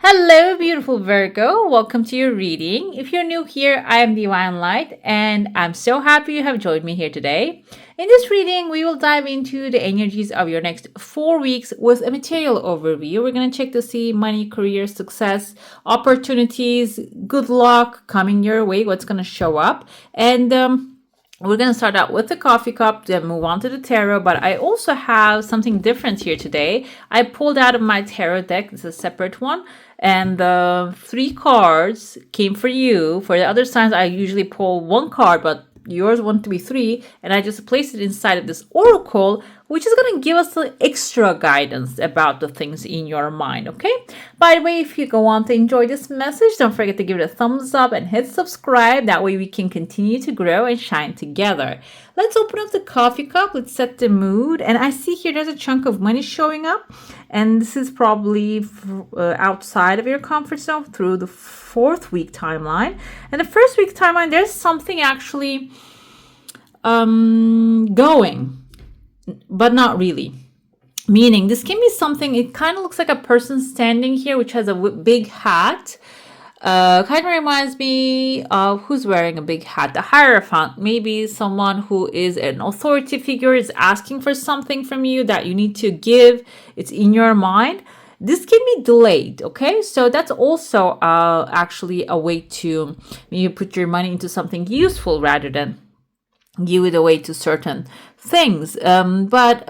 Hello, beautiful Virgo. Welcome to your reading. If you're new here, I am Divine Light, and I'm so happy you have joined me here today. In this reading, we will dive into the energies of your next 4 weeks with a material overview. We're going to check to see money, career, success, opportunities, good luck coming your way, what's going to show up. And we're going to start out with the coffee cup, then move on to the tarot, but I also have something different here today. I pulled out of my tarot deck, it's a separate one, and the 3 cards came for you. For the other signs, I usually pull 1 card, but yours want to be 3, and I just placed it inside of this oracle, which is going to give us the extra guidance about the things in your mind. Okay, by the way, if you go on to enjoy this message, don't forget to give it a thumbs up and hit subscribe. That way we can continue to grow and shine together. Let's open up the coffee cup. Let's set the mood. And I see here there's a chunk of money showing up, and this is probably outside of your comfort zone through the 4th week timeline. And the 1st week timeline, there's something actually going, but not really. Meaning this can be something, it kind of looks like a person standing here which has a big hat. Kind of reminds me of who's wearing a big hat, the Hierophant. Maybe someone who is an authority figure is asking for something from you that you need to give. It's in your mind. This can be delayed, okay? So that's also actually a way to maybe put your money into something useful rather than give it away to certain things. But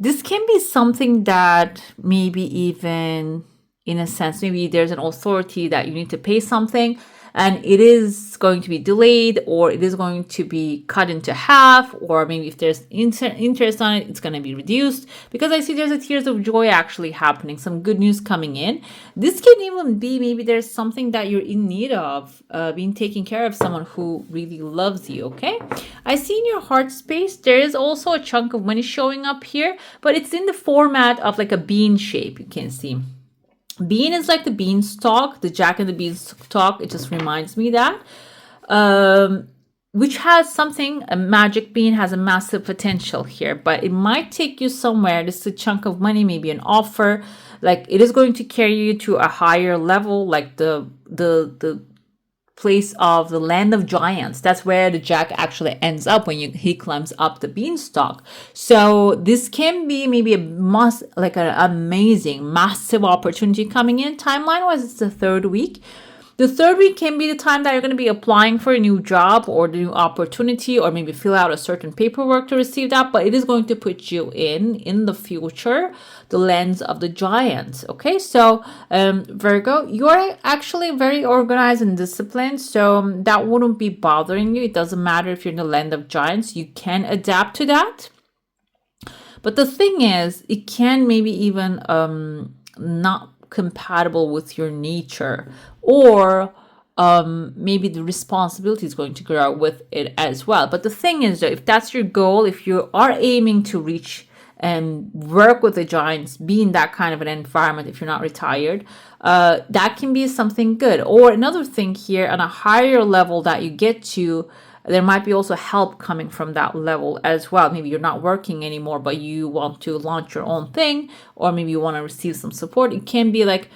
this can be something that maybe even in a sense, maybe there's an authority that you need to pay something and it is going to be delayed, or it is going to be cut into half, or maybe if there's interest on it, it's going to be reduced, because I see there's a tears of joy actually happening, some good news coming in. This can even be maybe there's something that you're in need of, being taken care of, someone who really loves you. Okay, I see in your heart space there is also a chunk of money showing up here, but it's in the format of like a bean shape. You can see bean is like the beanstalk, the Jack and the Beanstalk. It just reminds me that, which has something, a magic bean has a massive potential here, but it might take you somewhere. This is a chunk of money, maybe an offer, like it is going to carry you to a higher level, like the place of the land of giants. That's where the Jack actually ends up when he climbs up the beanstalk. So this can be maybe like an amazing, massive opportunity coming in. Timeline-wise, it's the 3rd week. The 3rd week can be the time that you're going to be applying for a new job or the new opportunity, or maybe fill out a certain paperwork to receive that, but it is going to put you in the future, the lens of the giants. Okay, so Virgo, you're actually very organized and disciplined, so that wouldn't be bothering you. It doesn't matter if you're in the land of giants, you can adapt to that. But the thing is, it can maybe even not compatible with your nature, or maybe the responsibility is going to grow with it as well. But the thing is that if that's your goal, if you are aiming to reach and work with the giants, be in that kind of an environment, if you're not retired, that can be something good. Or another thing here, on a higher level that you get to, there might be also help coming from that level as well. Maybe you're not working anymore, but you want to launch your own thing, or maybe you want to receive some support. It can be like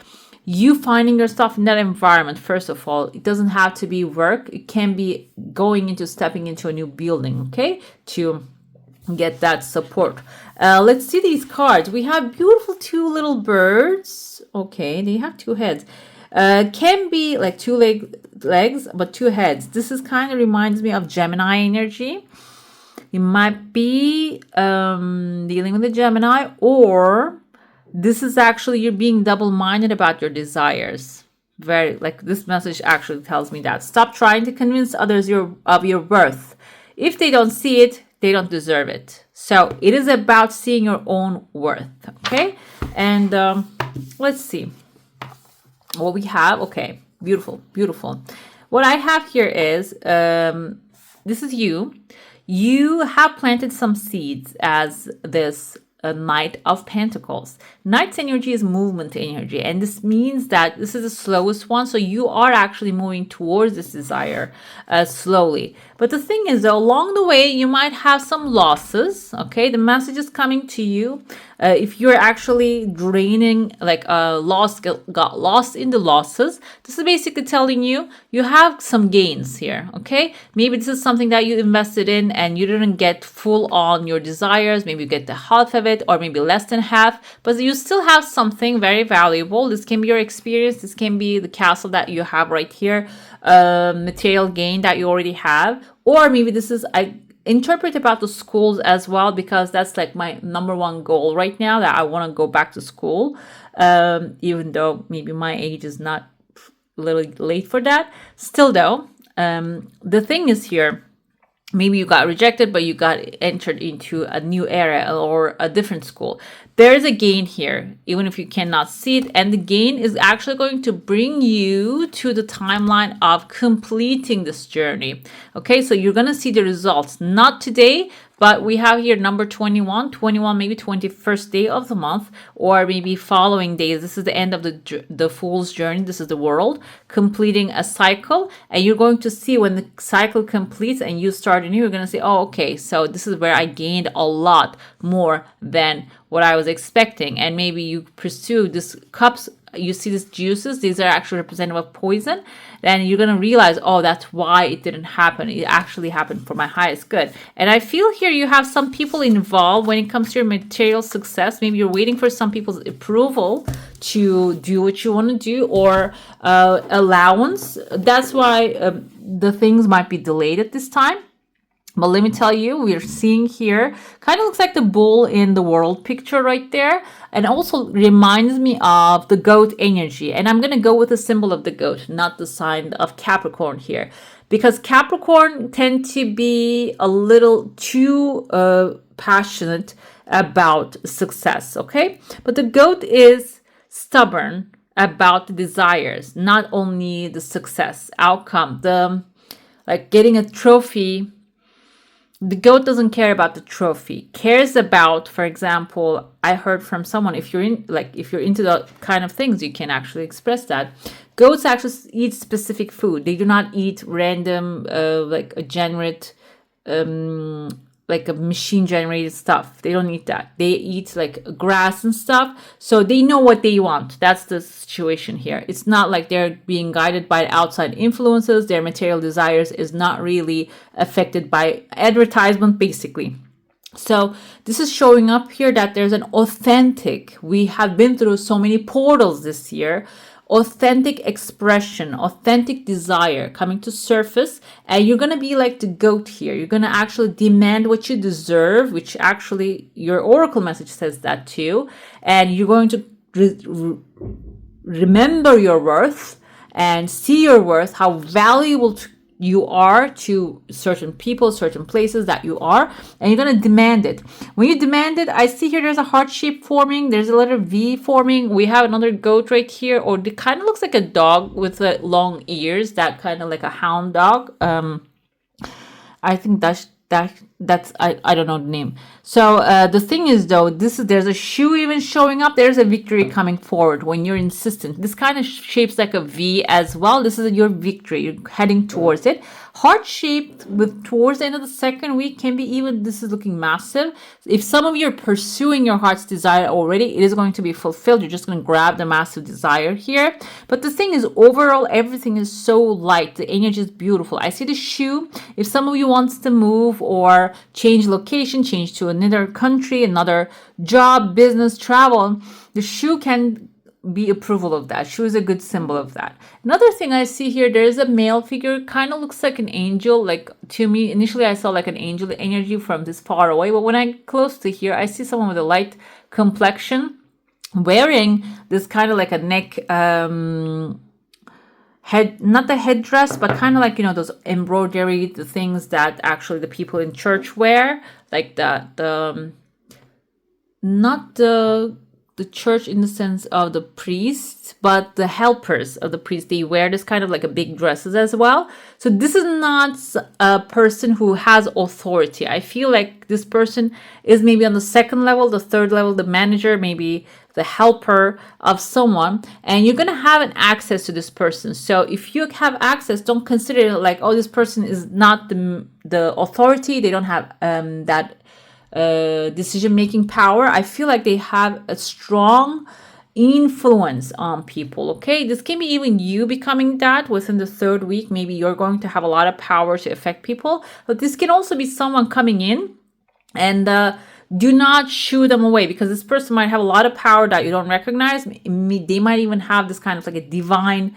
you finding yourself in that environment. First of all, it doesn't have to be work. It can be stepping into a new building, okay, to get that support. Let's see these cards. We have beautiful 2 little birds. Okay, they have 2 heads. Can be like 2 legs, but 2 heads. This is kind of reminds me of Gemini energy. You might be dealing with the Gemini, or this is actually you're being double-minded about your desires. Very, like, this message actually tells me that. Stop trying to convince others of your worth. If they don't see it, they don't deserve it. So it is about seeing your own worth. Okay, and let's see what we have. Okay, beautiful. What I have here is this is you have planted some seeds as this Knight of Pentacles. Knight's energy is movement energy, and this means that this is the slowest one, so you are actually moving towards this desire slowly. But the thing is, though, along the way, you might have some losses. Okay, the message is coming to you. If you're actually draining, like got lost in the losses, this is basically telling you you have some gains here. Okay, maybe this is something that you invested in and you didn't get full on your desires. Maybe you get the half of it, or maybe less than half, but you still have something very valuable. This can be your experience. This can be the castle that you have right here, material gain that you already have, or maybe this is, I interpret about the schools as well, because that's like my number one goal right now, that I want to go back to school, even though maybe my age is not a little late for that. Still though, the thing is here, maybe you got rejected, but you got entered into a new area or a different school. There is a gain here, even if you cannot see it. And the gain is actually going to bring you to the timeline of completing this journey. Okay, so you're going to see the results, not today, but we have here number 21, maybe 21st day of the month, or maybe following days. This is the end of the fool's journey. This is the world completing a cycle. And you're going to see when the cycle completes and you start anew, you're going to say, oh, okay, so this is where I gained a lot more than what I was expecting. And maybe you pursue this cups, you see these juices, these are actually representative of poison, then you're going to realize, oh, that's why it didn't happen. It actually happened for my highest good. And I feel here you have some people involved when it comes to your material success. Maybe you're waiting for some people's approval to do what you want to do, or allowance. That's why the things might be delayed at this time. But let me tell you, we're seeing here, kind of looks like the bull in the world picture right there. And also reminds me of the goat energy. And I'm going to go with the symbol of the goat, not the sign of Capricorn here. Because Capricorn tend to be a little too passionate about success, okay? But the goat is stubborn about the desires, not only the success outcome. Like getting a trophy. The goat doesn't care about the trophy, cares about, for example, I heard from someone, if you're into the kind of things, you can actually express that. Goats actually eat specific food. They do not eat random, like a generate, like a machine generated stuff. They don't eat that. They eat like grass and stuff. So they know what they want. That's the situation here. It's not like they're being guided by outside influences. Their material desires is not really affected by advertisement, basically. So this is showing up here that there's an authentic, we have been through so many portals this year, authentic expression, authentic desire coming to surface, and you're going to be like the goat here. You're going to actually demand what you deserve, which actually your oracle message says that too, and you're going to remember your worth and see your worth, how valuable you are to certain people, certain places that you are, and you're going to demand it. When you demand it, I see here there's a heart shape forming, there's a letter V forming. We have another goat right here, or it kind of looks like a dog with long ears, that kind of like a hound dog. I think that's I don't know the name. So the thing is though, there's a shoe even showing up. There's a victory coming forward when you're insistent. This kind of shapes like a V as well. This is your victory. You're heading towards it. Heart shaped with towards the end of the second week can be even, this is looking massive. If some of you are pursuing your heart's desire already, it is going to be fulfilled. You're just going to grab the massive desire here. But the thing is, overall, everything is so light. The energy is beautiful. I see the shoe. If some of you wants to move or change location, change to another country, another job, business, travel, the shoe can be approval of that. Shoe is a good symbol of that. Another thing I see here, there is a male figure, kind of looks like an angel. Like to me, initially I saw like an angel energy from this far away, but when I close to here, I see someone with a light complexion wearing this kind of like a neck head, not the headdress, but kind of like, you know, those embroidery, the things that actually the people in church wear, like not the church in the sense of the priests, but the helpers of the priest, they wear this kind of like a big dresses as well. So this is not a person who has authority. I feel like this person is maybe on the second level, the third level, the manager, maybe the helper of someone, and you're going to have an access to this person. So if you have access, don't consider it like, oh, this person is not the authority. They don't have that decision-making power. I feel like they have a strong influence on people. Okay, this can be even you becoming that within the 3rd week. Maybe you're going to have a lot of power to affect people, but this can also be someone coming in, and do not shoo them away, because this person might have a lot of power that you don't recognize. They might even have this kind of like a divine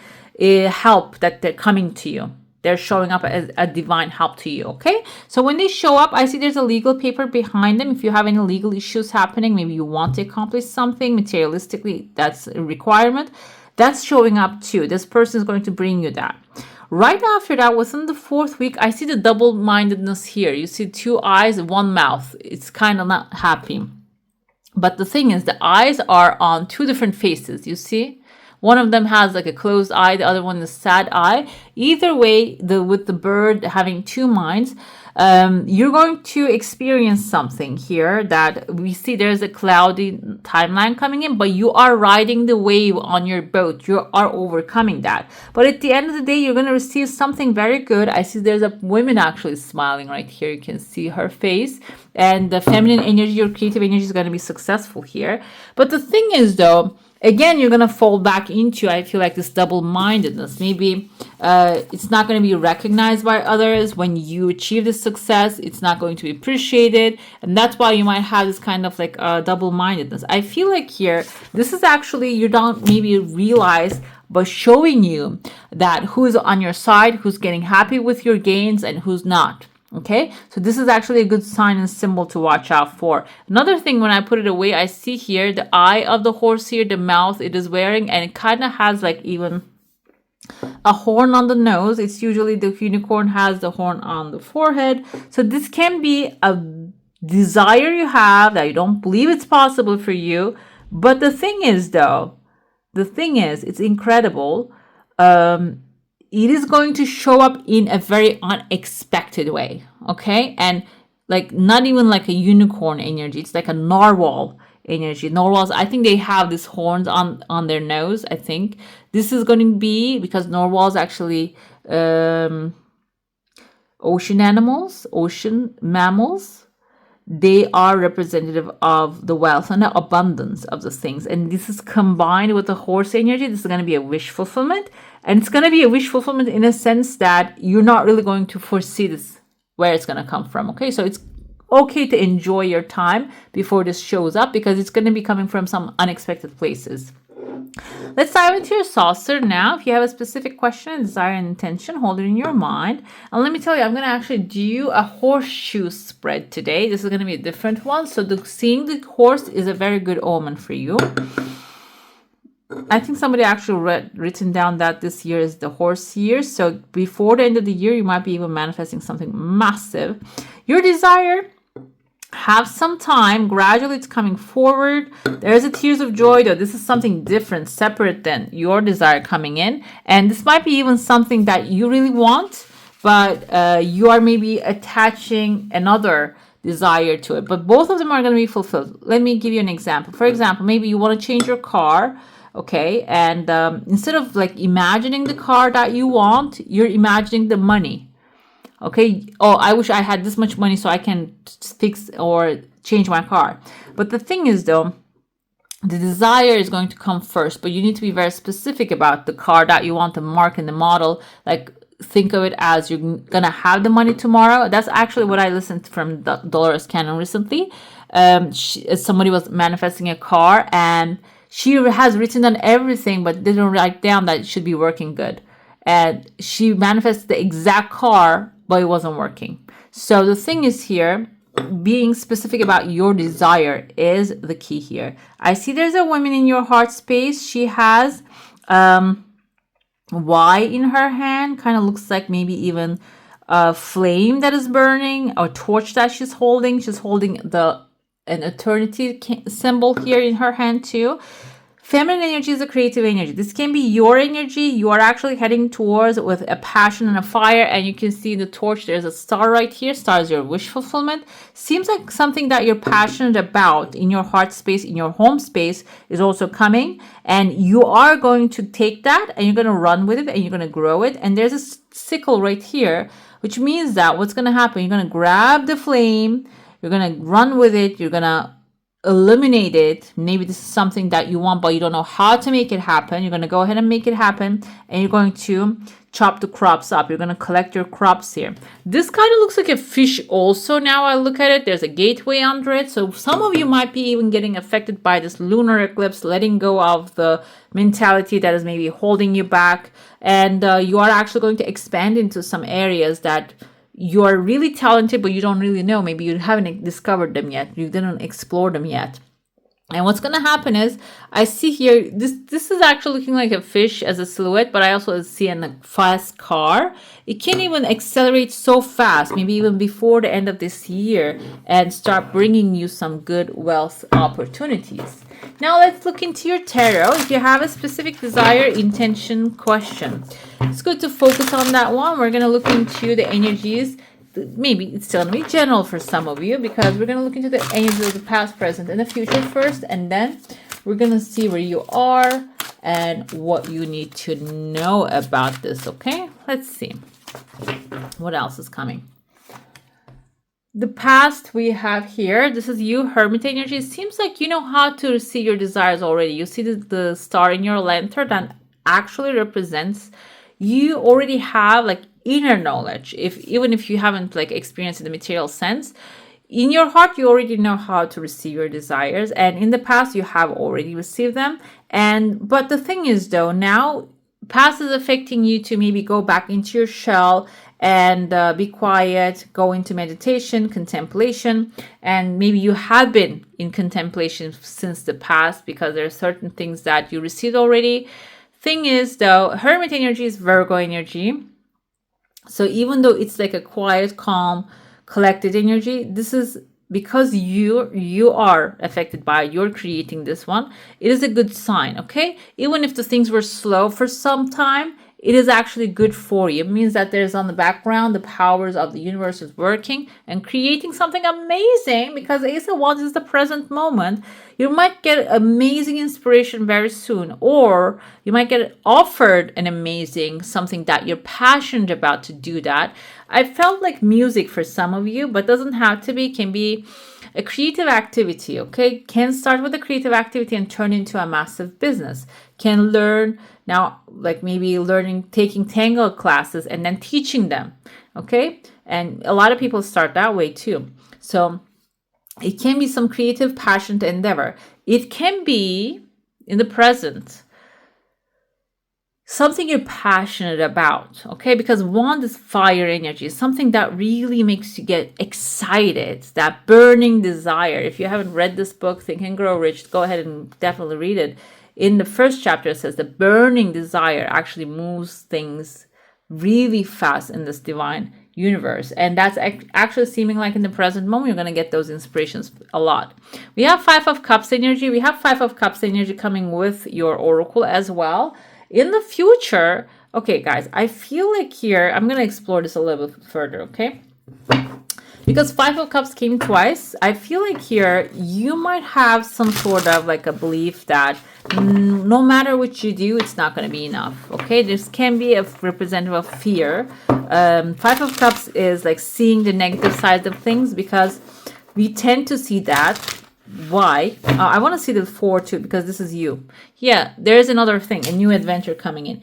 help that they're coming to you. They're showing up as a divine help to you, okay? So when they show up, I see there's a legal paper behind them. If you have any legal issues happening, maybe you want to accomplish something materialistically, that's a requirement. That's showing up too. This person is going to bring you that. Right after that, within the 4th week, I see the double-mindedness here. You see 2 eyes, 1 mouth. It's kind of not happy. But the thing is, the eyes are on 2 different faces, you see? One of them has like a closed eye, the other one is sad eye. Either way, with the bird having 2 minds, you're going to experience something here that we see there's a cloudy timeline coming in, but you are riding the wave on your boat. You are overcoming that. But at the end of the day, you're going to receive something very good. I see there's a woman actually smiling right here. You can see her face, and the feminine energy, your creative energy is going to be successful here. But the thing is though, again, you're going to fall back into, I feel like, this double-mindedness. Maybe it's not going to be recognized by others. When you achieve this success, it's not going to be appreciated. And that's why you might have this kind of like double-mindedness. I feel like here, this is actually, you don't maybe realize, but showing you that who's on your side, who's getting happy with your gains, and who's not. Okay, so this is actually a good sign and symbol to watch out for. Another thing, when I put it away, I see here the eye of the horse here, the mouth it is wearing, and it kind of has like even a horn on the nose. It's usually the unicorn has the horn on the forehead. So this can be a desire you have that you don't believe it's possible for you. But the thing is though, it's incredible. It is going to show up in a very unexpected way, okay? And like not even like a unicorn energy. It's like a narwhal energy. Narwhals, I think they have these horns on their nose, I think. This is going to be because narwhals actually ocean animals, ocean mammals. They are representative of the wealth and the abundance of the things. And this is combined with the horse energy. This is going to be a wish fulfillment. And it's going to be a wish fulfillment in a sense that you're not really going to foresee this, where it's going to come from. Okay, so it's okay to enjoy your time before this shows up, because it's going to be coming from some unexpected places. Let's dive into your saucer now. If you have a specific question, desire, and intention, hold it in your mind. And let me tell you, I'm going to actually do a horseshoe spread today. This is going to be a different one. So seeing the horse is a very good omen for you. I think somebody actually written down that this year is the horse year. So before the end of the year, you might be even manifesting something massive. Your desire, have some time. Gradually it's coming forward. There's a tears of joy though. This is something different, separate than your desire coming in. And this might be even something that you really want, but you are maybe attaching another desire to it. But both of them are going to be fulfilled. Let me give you an example. For example, maybe you want to change your car. Okay, and instead of like imagining the car that you want, you're imagining the money. Okay, oh, I wish I had this much money so I can fix or change my car. But the thing is though, the desire is going to come first, but you need to be very specific about the car that you want, the mark and the model. Like think of it as you're gonna have the money tomorrow. That's actually what I listened from Dolores Cannon recently. Somebody was manifesting a car, and she has written down everything, but didn't write down that it should be working good. And she manifested the exact car, but it wasn't working. So the thing is here, being specific about your desire is the key here. I see there's a woman in your heart space. She has Y in her hand. Kind of looks like maybe even a flame that is burning, or torch that she's holding. She's holding an eternity symbol here in her hand too. Feminine energy is a creative energy. This can be your energy. You are actually heading towards with a passion and a fire. And you can see the torch. There's a star right here. Star is your wish fulfillment. Seems like something that you're passionate about in your heart space, in your home space is also coming. And you are going to take that and you're going to run with it and you're going to grow it. And there's a sickle right here, which means that what's going to happen, you're going to grab the flame, you're going to run with it, you're going to illuminate it. Maybe this is something that you want, but you don't know how to make it happen. You're going to go ahead and make it happen, and you're going to chop the crops up. You're going to collect your crops here. This kind of looks like a fish also. Now I look at it, there's a gateway under it. So some of you might be even getting affected by this lunar eclipse, letting go of the mentality that is maybe holding you back. And you are actually going to expand into some areas that you are really talented, but you don't really know. Maybe you haven't discovered them yet. You didn't explore them yet. And what's going to happen is, I see here, this is actually looking like a fish as a silhouette, but I also see a fast car. It can even accelerate so fast, maybe even before the end of this year, and start bringing you some good wealth opportunities. Now let's look into your tarot. If you have a specific desire, intention, question, it's good to focus on that one. We're going to look into the energies. Maybe it's still going to be general for some of you, because we're going to look into the energies of the past, present, and the future first. And then we're going to see where you are and what you need to know about this. Okay, let's see. What else is coming? The past we have here, this is you, Hermit energy. It seems like you know how to see your desires already. You see the star in your lantern that actually represents you already have like inner knowledge. Even if you haven't like experienced in the material sense, in your heart you already know how to receive your desires, and in the past you have already received them. But the thing is though, now past is affecting you to maybe go back into your shell and be quiet, go into meditation, contemplation. And maybe you have been in contemplation since the past because there are certain things that you received already. Thing is though, Hermit energy is Virgo energy. So even though it's like a quiet, calm, collected energy, this is because you are affected by it, you're creating this one. It is a good sign, okay? Even if the things were slow for some time, it is actually good for you. It means that there's on the background, the powers of the universe is working and creating something amazing, because Ace of Wands is the present moment. You might get amazing inspiration very soon, or you might get offered an amazing something that you're passionate about to do that. I felt like music for some of you, but doesn't have to be, can be a creative activity, okay? Can start with a creative activity and turn into a massive business. Can learn now, like maybe learning, taking tango classes and then teaching them, okay? And a lot of people start that way too. So it can be some creative, passionate endeavor. It can be in the present, something you're passionate about, okay? Because wand is fire energy, something that really makes you get excited, that burning desire. If you haven't read this book, Think and Grow Rich, go ahead and definitely read it. In the first chapter, it says the burning desire actually moves things really fast in this divine universe. And that's actually seeming like in the present moment, you're going to get those inspirations a lot. We have Five of Cups energy. We have Five of Cups energy coming with your oracle as well. In the future, okay, guys, I feel like here, I'm going to explore this a little bit further, okay? Because Five of Cups came twice, I feel like here you might have some sort of like a belief that no matter what you do, it's not going to be enough, okay? This can be a representative of fear. Five of Cups is like seeing the negative sides of things, because we tend to see that. Why? I want to see the 4 too, because this is you. Yeah, there's another thing, a new adventure coming in.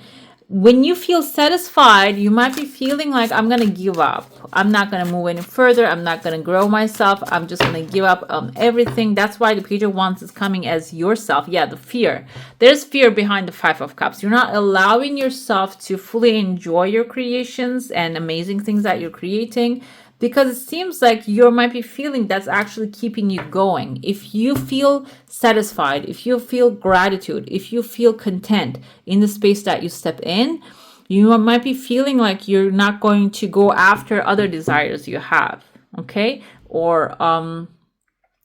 When you feel satisfied, you might be feeling like, I'm going to give up. I'm not going to move any further. I'm not going to grow myself. I'm just going to give up on everything. That's why the Page of Wands is coming as yourself. Yeah, the fear. There's fear behind the Five of Cups. You're not allowing yourself to fully enjoy your creations and amazing things that you're creating, because it seems like you might be feeling that's actually keeping you going. If you feel satisfied, if you feel gratitude, if you feel content in the space that you step in, you might be feeling like you're not going to go after other desires you have, okay? Or,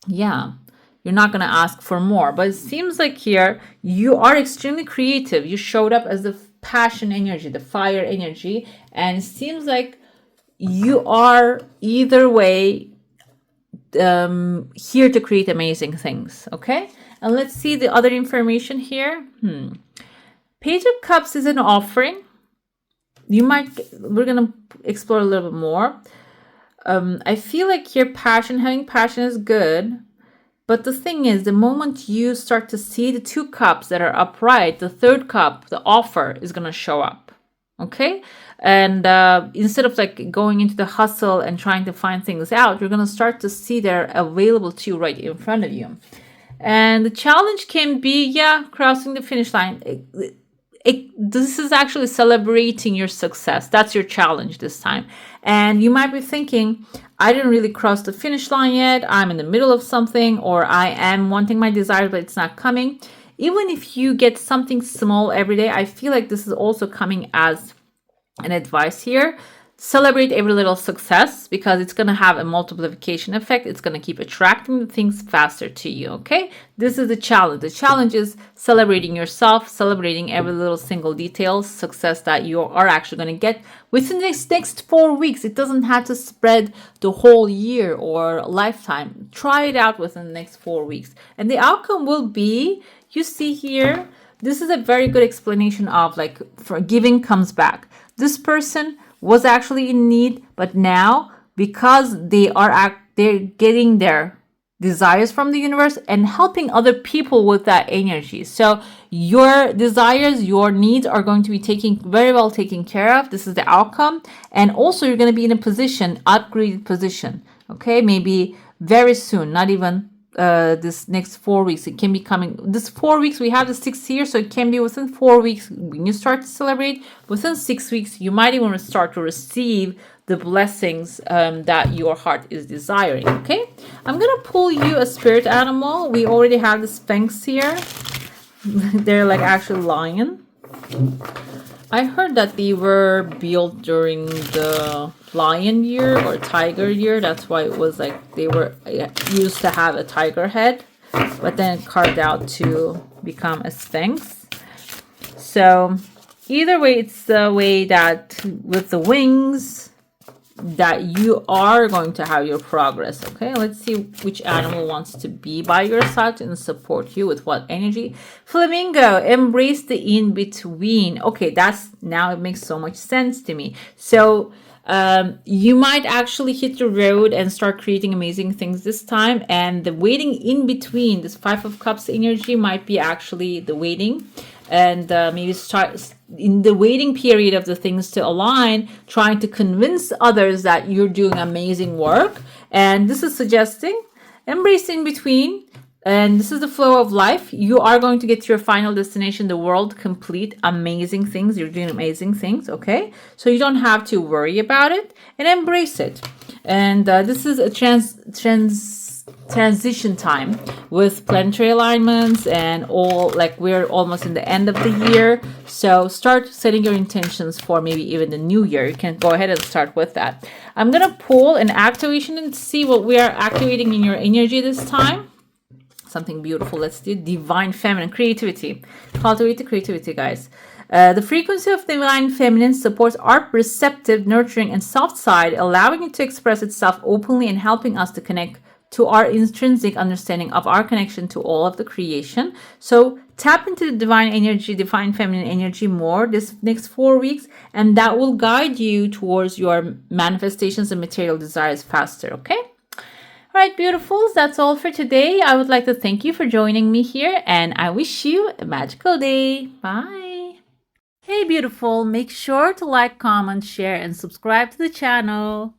yeah, You're not going to ask for more. But it seems like here you are extremely creative. You showed up as the passion energy, the fire energy. And it seems like you are either way here to create amazing things. Okay. And let's see the other information here. Page of Cups is an offering. We're going to explore a little bit more. I feel like here having passion is good. But the thing is, the moment you start to see the 2 cups that are upright, the 3rd cup, the offer, is going to show up. Okay? And instead of like going into the hustle and trying to find things out, you're going to start to see they're available to you right in front of you. And the challenge can be, crossing the finish line. This is actually celebrating your success. That's your challenge this time. And you might be thinking, I didn't really cross the finish line yet. I'm in the middle of something, or I am wanting my desires, but it's not coming. Even if you get something small every day, I feel like this is also coming as an advice here. Celebrate every little success, because it's going to have a multiplication effect. It's going to keep attracting the things faster to you. Okay, this is the challenge. The challenge is celebrating yourself, celebrating every little single detail success that you are actually going to get within the next 4 weeks. It doesn't have to spread the whole year or lifetime. Try it out within the next 4 weeks, and the outcome will be, you see here, this is a very good explanation of like forgiving comes back. This person was actually in need, but now because they're getting their desires from the universe and helping other people with that energy. So your desires, your needs are going to be very well taken care of. This is the outcome. And also you're going to be in a upgraded position. Okay, maybe very soon, not even this next 4 weeks. It can be coming this 4 weeks. We have the 6 here, so it can be within 4 weeks. When you start to celebrate, within 6 weeks, you might even start to receive the blessings that your heart is desiring. Okay, I'm gonna pull you a spirit animal. We already have the Sphinx here. They're like actually lion. I heard that they were built during the lion year or tiger year. That's why it was like they were used to have a tiger head, but then carved out to become a sphinx. So either way, it's the way that with the wings that you are going to have your progress. Okay, let's see which animal wants to be by your side and support you with what energy. Flamingo, embrace the in-between. Okay, now it makes so much sense to me. So you might actually hit the road and start creating amazing things this time, and the waiting in between, this 5 of Cups energy might be actually the waiting, and maybe start in the waiting period of the things to align, trying to convince others that you're doing amazing work. And this is suggesting embrace in between. And this is the flow of life. You are going to get to your final destination, the world, complete amazing things. You're doing amazing things, okay? So you don't have to worry about it, and embrace it. And this is a transition time with planetary alignments and all, like we're almost in the end of the year. So start setting your intentions for maybe even the new year. You can go ahead and start with that. I'm going to pull an activation and see what we are activating in your energy this time. Something beautiful. Let's do divine feminine creativity. Cultivate the creativity, guys. The frequency of divine feminine supports our receptive, nurturing, and soft side, allowing it to express itself openly and helping us to connect to our intrinsic understanding of our connection to all of the creation. So tap into the divine energy, divine feminine energy more this next 4 weeks, and that will guide you towards your manifestations and material desires faster, okay? All right, beautifuls, that's all for today. I would like to thank you for joining me here, and I wish you a magical day. Bye. Hey, beautiful, make sure to like, comment, share, and subscribe to the channel.